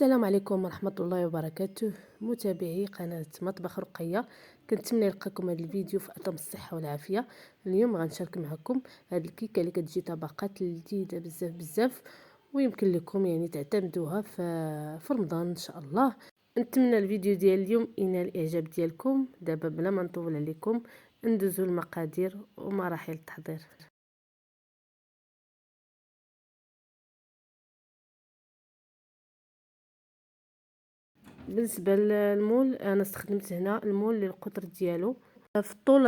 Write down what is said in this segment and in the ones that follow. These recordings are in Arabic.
السلام عليكم ورحمة الله وبركاته، متابعي قناة مطبخ رقية. كنتمنى يلقاكم هذا الفيديو في أتم الصحة والعافية. اليوم غنشارك معكم هذه الكيكة اللي كتجي طبقات لذيذة بزاف بزاف، ويمكن لكم يعني تعتمدوها في رمضان ان شاء الله. نتمنى الفيديو ديال اليوم ينال الاعجاب ديالكم. دابا بلا ما نطول عليكم ندوزو المقادير ومراحل التحضير. بالنسبه للمول انا استخدمت هنا المول للقطر ديالو في الطول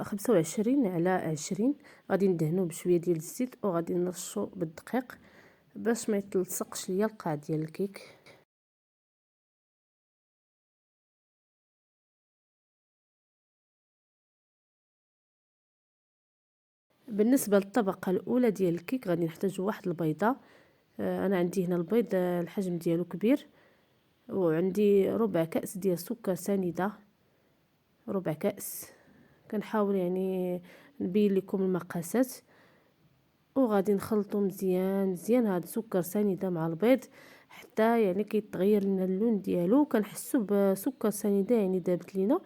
25 على 20. غادي ندهنوه بشويه ديال الزيت وغادي نرشو بالدقيق باش ما يتلصقش ليا القاع ديال الكيك. بالنسبه للطبقه الاولى ديال الكيك غادي نحتاج واحد البيضه. انا عندي هنا البيض الحجم ديالو كبير، وعندي ربع كأس ديال السكر سنيده، ربع كأس. كنحاول يعني نبين لكم المقاسات. وغادي نخلطو مزيان مزيان هاد السكر سنيده مع البيض حتى يعني كيتغير لنا اللون ديالو. كنحسو بسكر سنيده يعني دابت لينا.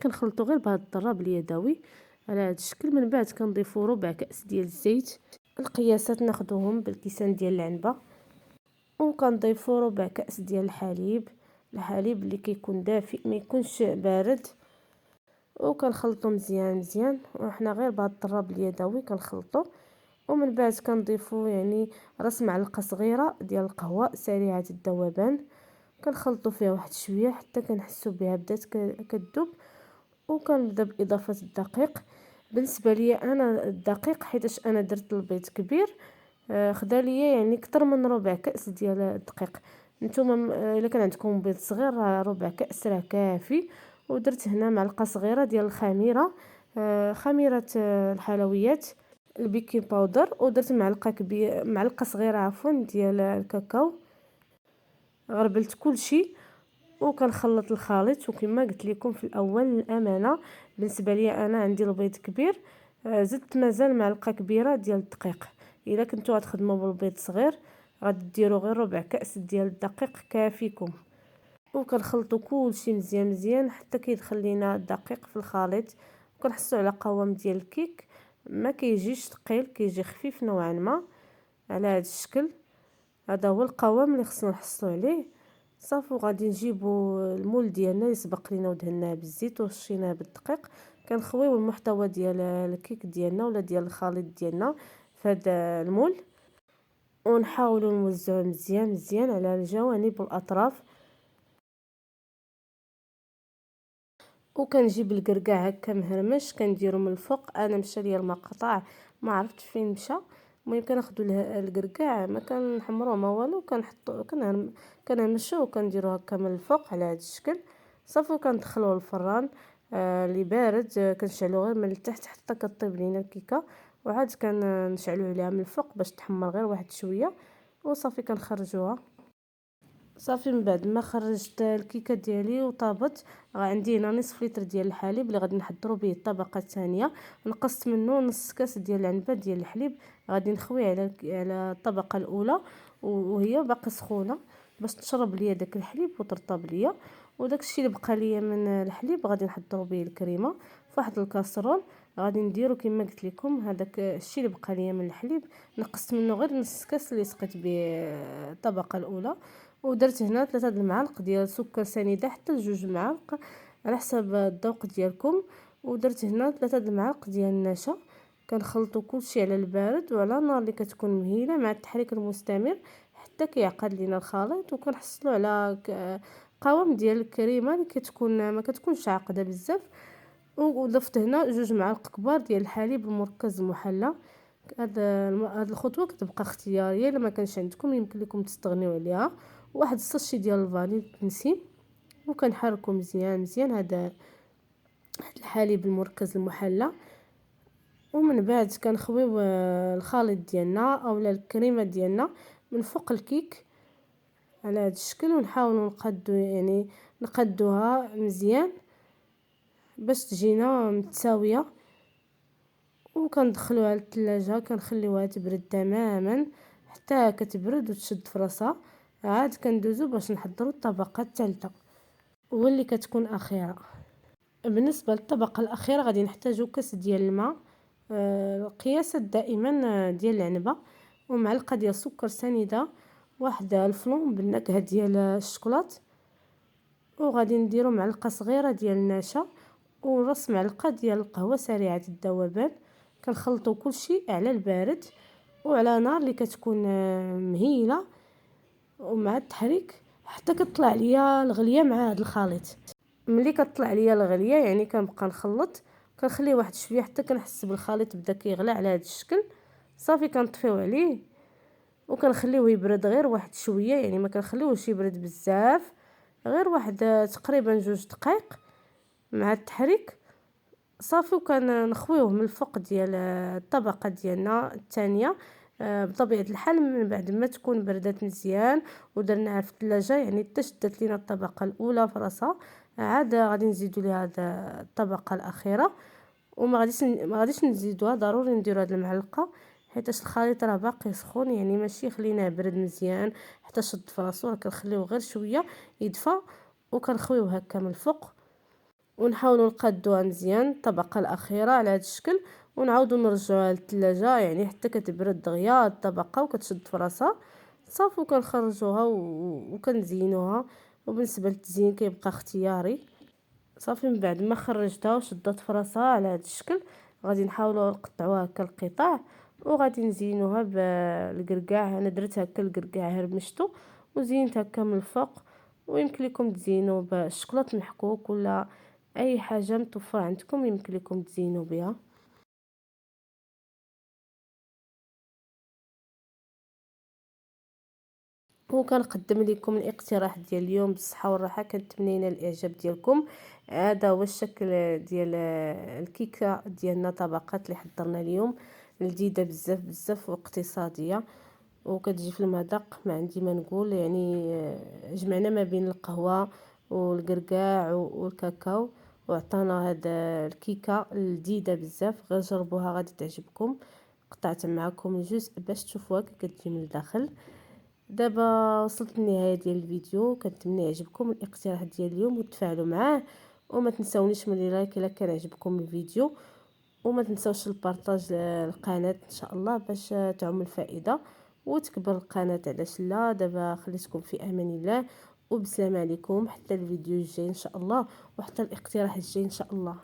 كنخلطو غير بهذا الضراب اليدوي على هذا الشكل. من بعد كنضيفو ربع كأس ديال الزيت. القياسات ناخذوهم بالكيسان ديال العنبه. وكنضيفو ربع كأس ديال الحليب، الحليب اللي كيكون دافئ ما يكونش بارد. وكنخلطو مزيان مزيان، وحنا غير بهذا الضراب اليدوي كنخلطو. ومن بعد كنضيفو يعني راس معلقه صغيره ديال القهوه سريعه الذوبان. كنخلطو فيها واحد شويه حتى كنحسو بها بدات كتذوب. وكنبدا باضافه الدقيق. بالنسبه لي انا الدقيق حيتاش انا درت البيض كبير، خدا ليا يعني اكثر من ربع كأس ديال الدقيق. نتوما الا كان عندكم بيض صغير ربع كأس راه كافي. ودرت هنا معلقه صغيره ديال الخميره، خميره الحلويات، البيكين باودر. ودرت معلقه صغيره عفوا ديال الكاكاو. غربلت كلشي وكنخلط الخليط. وكما قلت لكم في الاول الامانه بالنسبه لي انا عندي البيض كبير، زدت مازال معلقه كبيره ديال الدقيق. الا كنتو غتخدموا بالبيض صغير غادي ديروا غير ربع كأس ديال الدقيق كافيكم. وكنخلطوا كلشي مزيان مزيان حتى كيدخل لينا الدقيق في الخليط. وكنحسوا على قوام ديال الكيك، ما كيجيش ثقيل، كيجي خفيف نوعا ما على هذا الشكل. هذا هو القوام اللي خصنا نحصلوا عليه. صافي وغادي نجيبوا المول ديالنا اللي سبق لينا ودهناه بالزيت ورشيناه بالدقيق. كنخويو المحتوى ديال الكيك ديالنا ولا ديال الخليط ديالنا في هذا المول، ونحاولوا نوزعوه مزيان مزيان على الجوانب والاطراف. وكنجيب الكركاع هكا مهرمش كنديرو من الفوق. انا مشى ليا المقطع ما عرفتش فين مشى. المهم كناخذوا الكركاع ما كنحمروه ما والو، كنحطو كنهمشوه وكنديروه هكا من الفوق على هذا الشكل. صافي كندخلوه للفران اللي بارد. كنشعلو غير من التحت حتى كطيب لينا الكيكه، وعاد كنشعلو عليها من الفوق باش تحمر غير واحد شويه. وصافي كنخرجوها. صافي من بعد ما خرجت الكيكه ديالي وطابت، عندي هنا نصف لتر ديال الحليب اللي غادي نحضروا به الطبقه الثانيه. نقصت منه نص كاس ديال العنبه ديال الحليب، غادي نخويه على الطبقه الاولى وهي باقي سخونه باش تشرب ليا داك الحليب وترطب ليا. وداك الشيء اللي بقى ليا من الحليب غادي نحضروا به الكريمه في واحد الكاسرول. غادي نديرو كما قلت لكم هذاك الشيء اللي بقى ليا من الحليب، نقصت منه غير نص كاس اللي سقيت به الطبقه الاولى. ودرت هنا 3 المعالق ديال سكر سنيده حتى 2 معالق على حسب الذوق ديالكم. ودرت هنا 3 المعالق ديال النشا. كنخلطوا كلشي على البارد وعلى نار اللي كتكون مهيله مع التحريك المستمر حتى كيعقد لينا الخليط. وكنحصلوا على قوام ديال الكريمه اللي كتكون ما كتكونش عاقده بزاف. وضفت هنا 2 معالق كبار ديال الحليب المركز المحلى. هاد الخطوه كتبقى اختياريه، الا ما كانش عندكم يمكن لكم تستغنيو عليها. واحد الساشي ديال الفاني بالنسيم. وكنحركو مزيان مزيان هذا الحليب المركز المحلى. ومن بعد كنخويو الخليط ديالنا اولا الكريمه ديالنا من فوق الكيك على هذا الشكل. ونحاولوا نقادو يعني نقادوها مزيان باش تجينا متساويه. وكندخلوها للثلاجه كنخليوها تبرد تماما حتى كتبرد وتشد في راسها. عاد كندوزو باش نحضروا الطبقه الثالثه واللي كتكون اخيره. بالنسبه للطبقه الاخيره غادي نحتاجو كاس ديال الماء، القياسات دائما ديال العنبه، ومعلقه ديال سكر سنيده، واحد الفلون بالنكهه ديال الشكلاط، وغادي نديرو معلقه صغيره ديال النشا ورص معلقه ديال القهوه سريعه الذوبان. كنخلطوا كلشي على البارد وعلى نار اللي كتكون مهيله، ومع التحريك حتى كتطلع ليا الغليه مع هذا الخليط. ملي كتطلع ليا الغليه يعني كنبقى نخلط، كنخليه واحد شويه حتى كنحس بالخليط بدا كيغلى على هذا الشكل. صافي كنطفيو عليه وكنخليوه يبرد غير واحد شويه، يعني ما كنخليوهش يبرد بزاف، غير واحد تقريبا 2 دقائق مع التحريك. صافي وكنخويوه من الفوق ديال الطبقه ديالنا الثانيه. بطبيعه الحال من بعد ما تكون بردات مزيان ودرناها في الثلاجه، يعني حتى شدت لينا الطبقه الاولى في راسها، عاد غادي نزيدوا ليها هذه الطبقه الاخيره. وما غاديش نزيدوها، ضروري نديروا هذه المعلقه حيت الخليط راه باقي سخون، يعني ماشي خليناه برد مزيان حتى شد في راسو، كنخليوه غير شويه يدفى وكنخويوه هكا من الفوق ونحاولوا نقادوها مزيان الطبقه الاخيره على هذا الشكل، ونعاودوا نرجعوها للثلاجه يعني حتى كتبرد دغيا الطبقه وكتشد في راسها. صافي وكنخرجوها وكنزينوها، وبالنسبه للتزيين كيبقى اختياري. صافي من بعد ما خرجتها وشدت في راسها على هذا الشكل غادي نحاولوا نقطعوها هكا القطع وغادي نزينوها بالقرقاع. انا درت هكا القرقاع هرمشته وزينت هكا من الفوق، ويمكن لكم تزينوا بالشكلاط محكوك ولا اي حاجه متوفره عندكم يمكن لكم تزينوا بها. وكنقدم لكم الاقتراح ديال اليوم بالصحه والراحه، كنتمنى لنا الاعجاب ديالكم. هذا هو الشكل ديال الكيكه ديالنا، طبقات اللي حضرنا اليوم لذيذه بزاف بزاف واقتصاديه وكتجي في المذاق ما عندي ما نقول. يعني جمعنا ما بين القهوه والقرقاع والكاكاو وعطانا هاد الكيكه لذيذه بزاف. غير جربوها غادي تعجبكم. قطعت معكم الجزء باش تشوفوها كتجي من الداخل. دابا وصلت للنهايه ديال الفيديو، كنتمنى يعجبكم الاقتراح ديال اليوم وتفاعلوا معاه، وما تنساونيش من لايك الا كان عجبكم الفيديو، وما تنساوش البارطاج القناه ان شاء الله باش تعم الفائده وتكبر القناه. علاش لا؟ دابا خليتكم في امان الله وبسلام عليكم حتى الفيديو الجاي ان شاء الله، وحتى الاقتراح الجاي ان شاء الله.